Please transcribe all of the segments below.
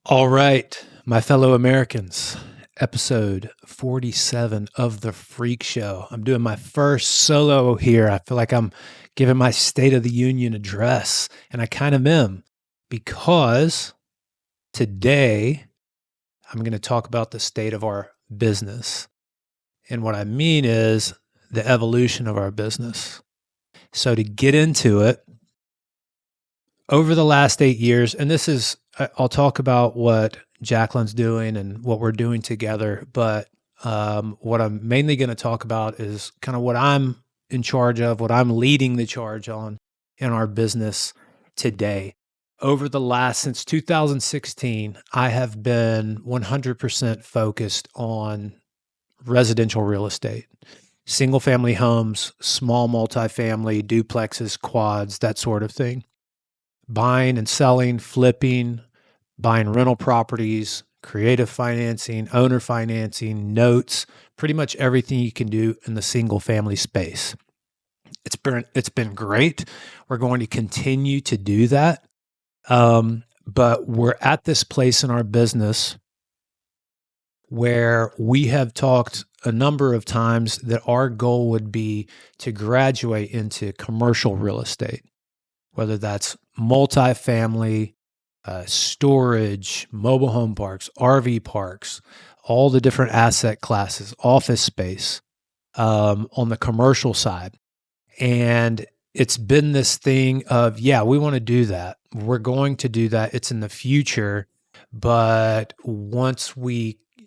All right, my fellow Americans, episode 47 of the Freq Show. I'm doing my first solo here. I feel like I'm giving my State of the Union address, and I kind of am because today I'm going to talk about the state of our business. And what I mean is the evolution of our business. So to get into it, over the last 8 years, and I'll talk about what Jacqueline's doing and what we're doing together, but what I'm mainly going to talk about is kind of what I'm in charge of, what I'm leading the charge on in our business today. Since 2016, I have been 100% focused on residential real estate, single family homes, small multifamily, duplexes, quads, that sort of thing. Buying and selling, flipping, buying rental properties, creative financing, owner financing, notes, pretty much everything you can do in the single family space. It's been great. We're going to continue to do that. But we're at this place in our business where we have talked a number of times that our goal would be to graduate into commercial real estate, whether that's multifamily, storage, mobile home parks, RV parks, all the different asset classes, office space on the commercial side. And it's been this thing of, yeah, we want to do that. We're going to do that. It's in the future. But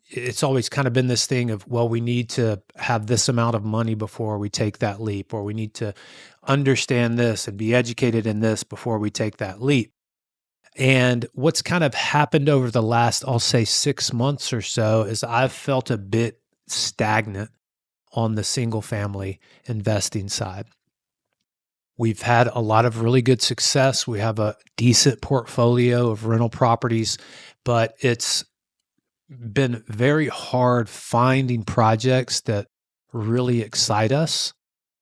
it's always kind of been this thing of, well, we need to have this amount of money before we take that leap, or we need to understand this and be educated in this before we take that leap. And what's kind of happened over the last, I'll say 6 months or so, is I've felt a bit stagnant on the single family investing side. We've had a lot of really good success. We have a decent portfolio of rental properties, but it's been very hard finding projects that really excite us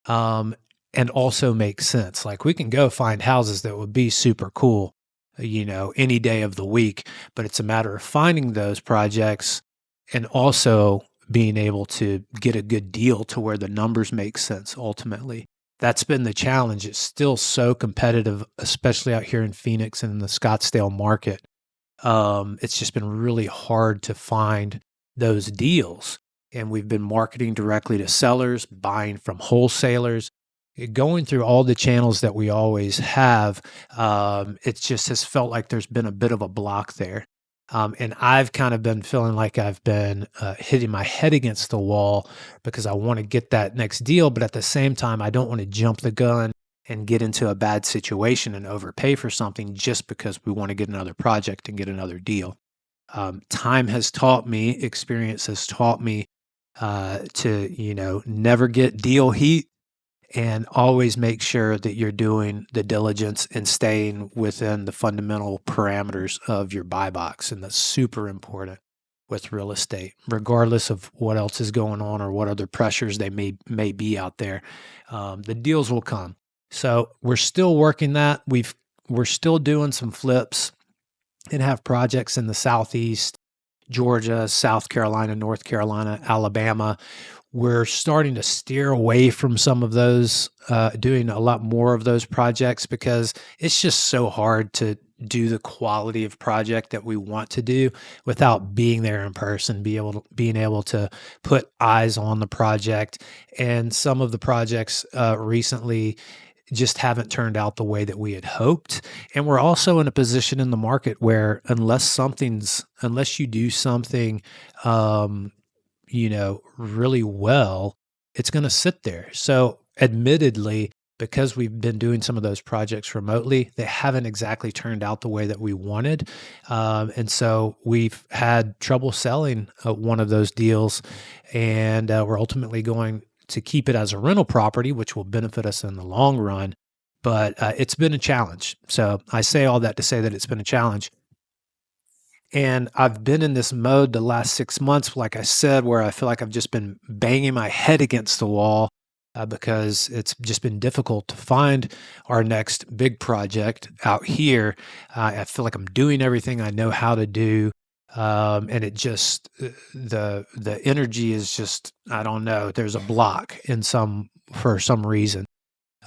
and also make sense. Like, we can go find houses that would be super cool, any day of the week, but it's a matter of finding those projects and also being able to get a good deal to where the numbers make sense ultimately. That's been the challenge. It's still so competitive, especially out here in Phoenix and in the Scottsdale market. It's just been really hard to find those deals. And we've been marketing directly to sellers, buying from wholesalers, going through all the channels that we always have. It just has felt like there's been a bit of a block there. And I've kind of been feeling like I've been hitting my head against the wall because I want to get that next deal. But at the same time, I don't want to jump the gun and get into a bad situation and overpay for something just because we want to get another project and get another deal. Time has taught me, experience has taught me to, never get deal heat and always make sure that you're doing the diligence and staying within the fundamental parameters of your buy box. And that's super important with real estate, regardless of what else is going on or what other pressures they may be out there. The deals will come. So we're still working that. We're still doing some flips and have projects in the Southeast, Georgia, South Carolina, North Carolina, Alabama. We're starting to steer away from some of those, doing a lot more of those projects because it's just so hard to do the quality of project that we want to do without being there in person, being able to put eyes on the project. And some of the projects recently just haven't turned out the way that we had hoped. And we're also in a position in the market where unless you do something, really well, it's going to sit there. So admittedly, because we've been doing some of those projects remotely, they haven't exactly turned out the way that we wanted. And so we've had trouble selling one of those deals, and we're ultimately going to keep it as a rental property, which will benefit us in the long run. But it's been a challenge. So I say all that to say that it's been a challenge. And I've been in this mode the last 6 months, like I said, where I feel like I've just been banging my head against the wall because it's just been difficult to find our next big project out here. I feel like I'm doing everything I know how to do. And it just the energy is just, I don't know. There's a block for some reason.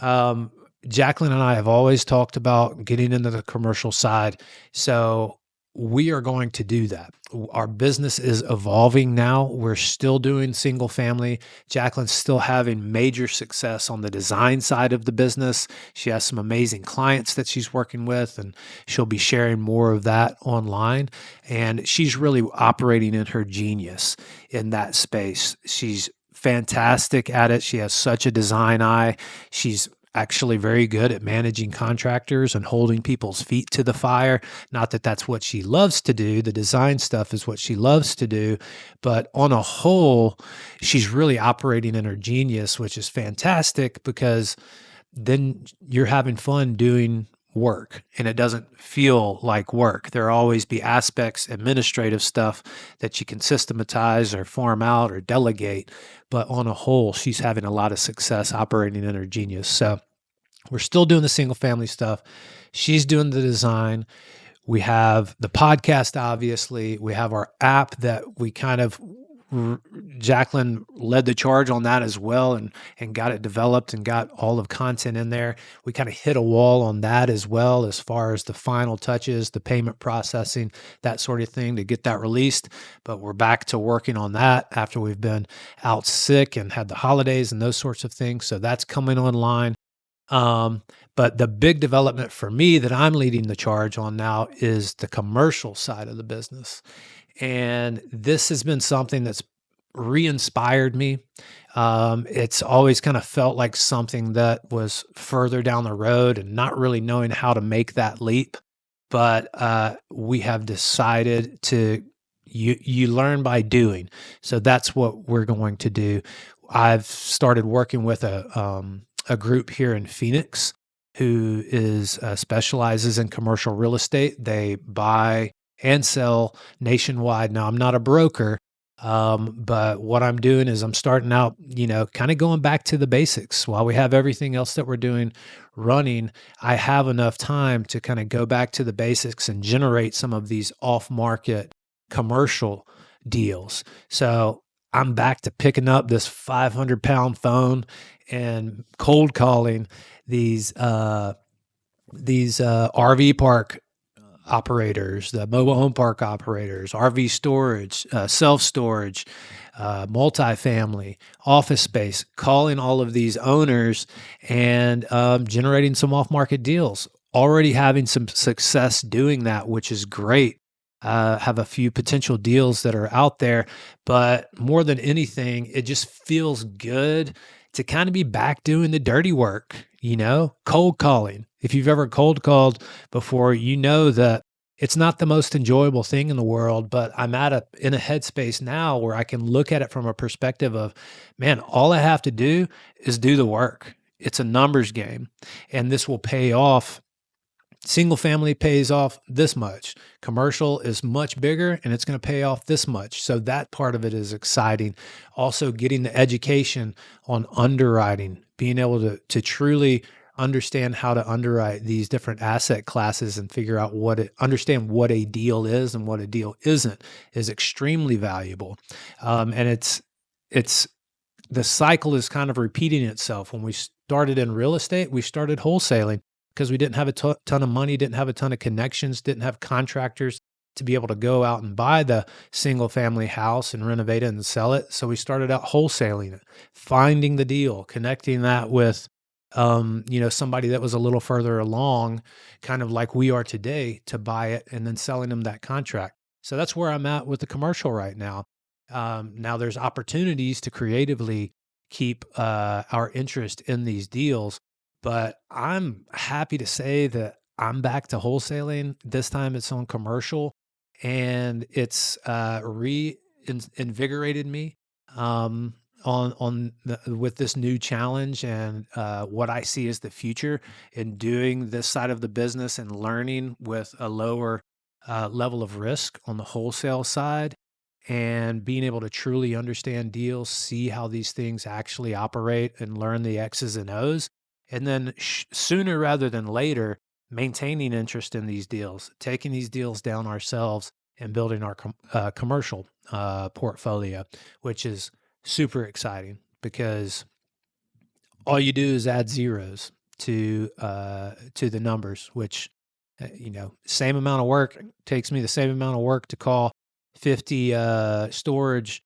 Um, Jacqueline and I have always talked about getting into the commercial side. So we are going to do that. Our business is evolving now. We're still doing single family. Jacqueline's still having major success on the design side of the business. She has some amazing clients that she's working with, and she'll be sharing more of that online. And she's really operating in her genius in that space. She's fantastic at it. She has such a design eye. She's actually very good at managing contractors and holding people's feet to the fire. Not that that's what she loves to do. The design stuff is what she loves to do. But on a whole, she's really operating in her genius, which is fantastic because then you're having fun doing work and it doesn't feel like work. There'll always be aspects, administrative stuff that you can systematize or farm out or delegate. But on a whole, she's having a lot of success operating in her genius. So we're still doing the single family stuff. She's doing the design. We have the podcast, obviously. We have our app that we kind of, Jacqueline led the charge on that as well and got it developed and got all of content in there. We kind of hit a wall on that as well as far as the final touches, the payment processing, that sort of thing to get that released. But we're back to working on that after we've been out sick and had the holidays and those sorts of things. So that's coming online. But the big development for me that I'm leading the charge on now is the commercial side of the business. And this has been something that's re-inspired me. It's always kind of felt like something that was further down the road and not really knowing how to make that leap. But we have decided to, you learn by doing. So that's what we're going to do. I've started working with a group here in Phoenix who is specializes in commercial real estate. They buy and sell nationwide. Now, I'm not a broker, but what I'm doing is I'm starting out, kind of going back to the basics. While we have everything else that we're doing running, I have enough time to kind of go back to the basics and generate some of these off-market commercial deals. So I'm back to picking up this 500-pound phone and cold calling these RV park operators, the mobile home park operators, RV storage, self-storage, multifamily, office space, calling all of these owners and generating some off-market deals. Already having some success doing that, which is great. Have a few potential deals that are out there, but more than anything, it just feels good to kind of be back doing the dirty work, cold calling. If you've ever cold called before, you know that it's not the most enjoyable thing in the world, but I'm in a headspace now where I can look at it from a perspective of, man, all I have to do is do the work. It's a numbers game, and this will pay off. Single family pays off this much. Commercial is much bigger and it's going to pay off this much. So that part of it is exciting. Also getting the education on underwriting, being able to truly understand how to underwrite these different asset classes and figure out understand what a deal is and what a deal isn't is extremely valuable. And it's the cycle is kind of repeating itself. When we started in real estate, we started wholesaling because we didn't have a ton of money, didn't have a ton of connections, didn't have contractors to be able to go out and buy the single family house and renovate it and sell it. So we started out wholesaling it, finding the deal, connecting that with, somebody that was a little further along, kind of like we are today, to buy it and then selling them that contract. So that's where I'm at with the commercial right now. Now there's opportunities to creatively keep our interest in these deals. But I'm happy to say that I'm back to wholesaling. This time it's on commercial, and it's reinvigorated me with this new challenge and what I see as the future in doing this side of the business and learning with a lower level of risk on the wholesale side. and being able to truly understand deals, see how these things actually operate and learn the X's and O's. And then sooner rather than later, maintaining interest in these deals, taking these deals down ourselves and building our commercial portfolio, which is super exciting because all you do is add zeros to the numbers, which, same amount of work takes me the same amount of work to call 50 storage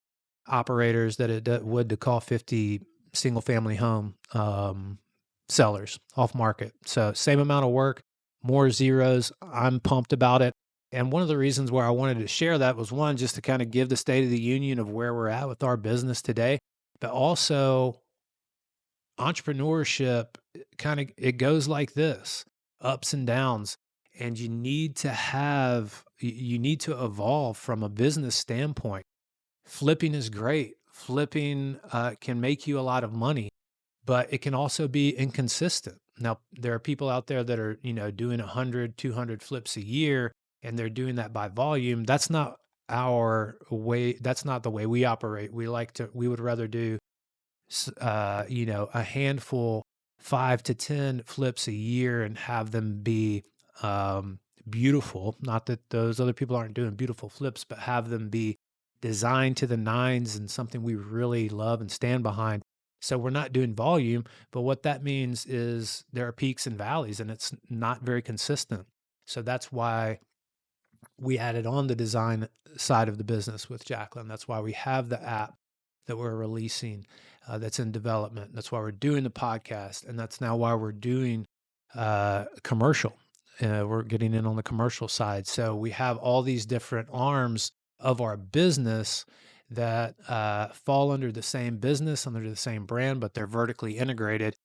operators that it would to call 50 single family home sellers off market. So same amount of work, more zeros. I'm pumped about it. And one of the reasons why I wanted to share that was, one, just to kind of give the state of the union of where we're at with our business today, but also entrepreneurship it goes like this, ups and downs. And you need to evolve from a business standpoint. Flipping is great. Flipping can make you a lot of money, but it can also be inconsistent. Now, there are people out there that are, doing 100, 200 flips a year, and they're doing that by volume. That's not our way. That's not the way we operate. We would rather do, a handful, 5 to 10 flips a year and have them be beautiful. Not that those other people aren't doing beautiful flips, but have them be designed to the nines and something we really love and stand behind. So we're not doing volume, but what that means is there are peaks and valleys, and it's not very consistent. So that's why we added on the design side of the business with Jacqueline. That's why we have the app that we're releasing that's in development. That's why we're doing the podcast, and that's now why we're doing commercial. We're getting in on the commercial side. So we have all these different arms of our business that fall under the same business, under the same brand, but they're vertically integrated.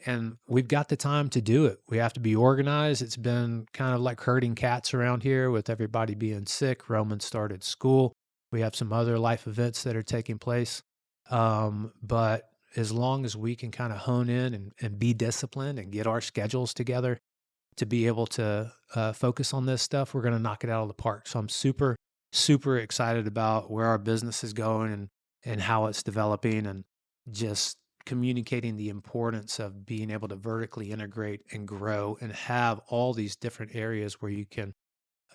And we've got the time to do it. We have to be organized. It's been kind of like herding cats around here with everybody being sick. Roman started school. We have some other life events that are taking place. But as long as we can kind of hone in and be disciplined and get our schedules together to be able to focus on this stuff, we're going to knock it out of the park. So I'm super, super excited about where our business is going and how it's developing, and just communicating the importance of being able to vertically integrate and grow and have all these different areas where you can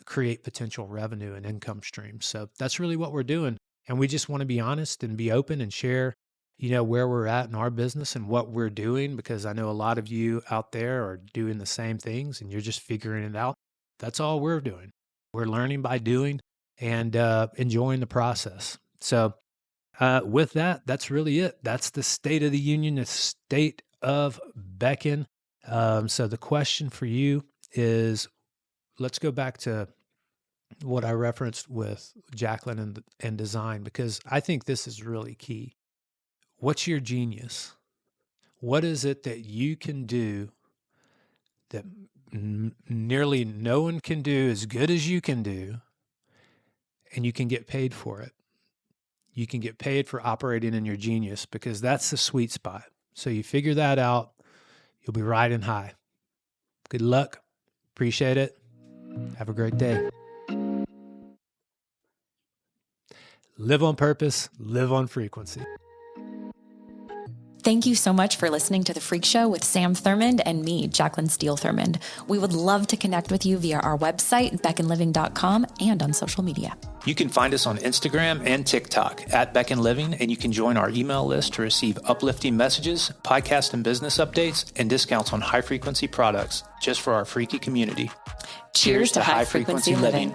create potential revenue and income streams. So that's really what we're doing. And we just want to be honest and be open and share, where we're at in our business and what we're doing, because I know a lot of you out there are doing the same things and you're just figuring it out. That's all we're doing. We're learning by doing and enjoying the process. So with that, that's really it. That's the state of the union, the state of Beckon. So the question for you is, let's go back to what I referenced with Jacqueline and design, because I think this is really key. What's your genius? What is it that you can do that nearly no one can do as good as you can do, and you can get paid for it? You can get paid for operating in your genius, because that's the sweet spot. So you figure that out, you'll be riding high. Good luck. Appreciate it. Have a great day. Live on purpose, live on frequency. Thank you so much for listening to The Freq Show with Sam Thurmond and me, Jacqueline Steele Thurmond. We would love to connect with you via our website, beckonliving.com, and on social media. You can find us on Instagram and TikTok at Beckon Living, and you can join our email list to receive uplifting messages, podcast and business updates, and discounts on high-frequency products just for our freaky community. Cheers to high-frequency living.